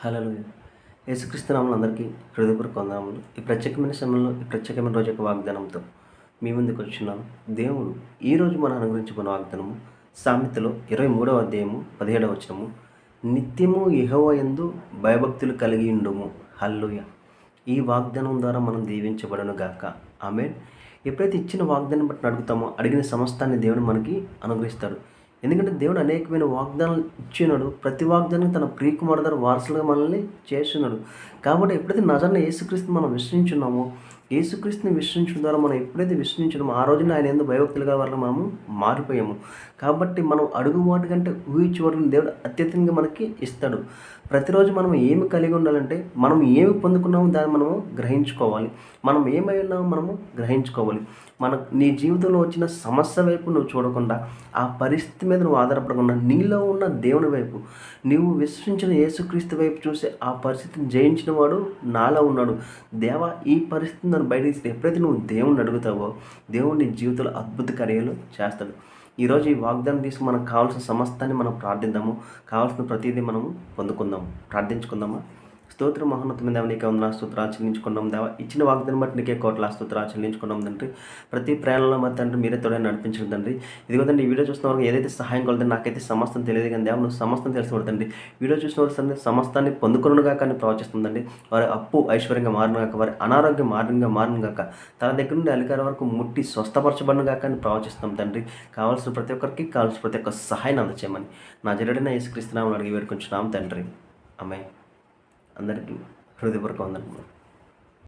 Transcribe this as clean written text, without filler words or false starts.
హల్లెలూయా. యేసుక్రీస్తు నామములో అందరికీ హృదయపూర్వక వందనములు. ఈ ప్రత్యేకమైన సమయంలో, ఈ ప్రత్యేకమైన రోజు యొక్క వాగ్దానంతో మీ ముందుకు వచ్చున్నాను. దేవుడు ఈరోజు మనం అనుగ్రహించుకున్న వాగ్దానము సామెతలో 23వ అధ్యాయము 17వ వచనము. నిత్యము యెహోవా యందు భయభక్తులు కలిగి ఉండుము. హల్లెలూయా. ఈ వాగ్దానం ద్వారా మనం దీవించబడును గాక. ఆమేన్. ఎప్పుడైతే ఇచ్చిన వాగ్దానం బట్టి అడుగుతామో అడిగిన సమస్తాన్ని దేవుడు మనకి అనుగ్రహిస్తాడు. ఎందుకంటే దేవుడు అనేకమైన వాగ్దానాలు ఇచ్చినాడు. ప్రతి వాగ్దానం తన ప్రియకుమారుడు ద్వారా వారసులుగా మనల్ని చేస్తున్నాడు. కాబట్టి ఎప్పుడైతే నజరైన యేసుక్రీస్తుని మనం విశ్వసించున్నామో, యేసుక్రీస్తుని విశ్వసించడం ద్వారా మనం ఎప్పుడైతే విశ్వసించున్నామో ఆ రోజున ఆయన యందు భయభక్తులుగా వల్ల మనము మారిపోయాము. కాబట్టి మనం అడుగు వాటి కంటే ఊహించే వాటిని దేవుడు అత్యధికంగా మనకి ఇస్తాడు. ప్రతిరోజు మనం ఏమి కలిగి ఉండాలంటే, మనం ఏమి పొందుకున్నామో దాన్ని మనము గ్రహించుకోవాలి. మనం ఏమై ఉన్నామో మనము గ్రహించుకోవాలి. నీ జీవితంలో వచ్చిన సమస్య వైపు నువ్వు చూడకుండా, ఆ పరిస్థితి మీద నువ్వు ఆధారపడకుండా, నీలో ఉన్న దేవుని వైపు, నువ్వు విశ్వసించిన యేసుక్రీస్తు వైపు చూసి ఆ పరిస్థితిని జయించిన వాడు నాలో ఉన్నాడు. దేవా, ఈ పరిస్థితిని నన్ను బయటికి తీసి ఎప్పుడైతే నువ్వు దేవుణ్ణి అడుగుతావో, దేవుడు నీ జీవితంలో అద్భుత కార్యాలు చేస్తాడు. ఈరోజు ఈ వాగ్దానం తీసుకు మనకు కావాల్సిన సమస్తాన్ని మనం ప్రార్థిద్దాము. కావాల్సిన ప్రతిదీ మనము పొందుకుందాము. ప్రార్థించుకుందామా? స్తోత్రం మహోన్నతమైన దేవ, నీకే వందనాలు, స్తోత్రాలు చెల్లించుకున్నాం దేవ. ఇచ్చిన వాగ్దానం బట్టి నీకే కోట్ల స్తోత్రాలు చెల్లించుకున్నాం తండ్రి. ప్రతి ప్రయాణంలో మా తండ్రి మీరే తోడే నడిపించడం తండ్రి. ఇదిగో తండ్రి, ఈ వీడియో చూసిన వారికి ఏదైతే సహాయం కలుగుతుంది నాకైతే సమస్తం తెలియదు కానీ దేవ, నువ్వు సమస్తం తెలిసి పడుతుంది. వీడియో చూసిన వారు తండ్రి సమస్తాన్ని పొందుకునుగా కానీ ప్రవచిస్తుందండి. వారి అప్పు ఐశ్వర్యంగా మారినగాక, వారి అనారోగ్యం మారినగాక, తన దగ్గర నుండి అధికారం వరకు ముట్టి స్వస్థపరచబడినగా కానీ ప్రవచిస్తాం తండ్రి. కావాల్సిన ప్రతి ఒక్కరికి కావాల్సిన ప్రతి ఒక్క సహాయాన్ని అందచేయమని నా జరుడైన యేసుక్రీస్తు నామములో అడిగి వేడుకుంటున్నాం తండ్రి. ఆమేన్. అందరికీ హృదయపూర్వక వందనములు.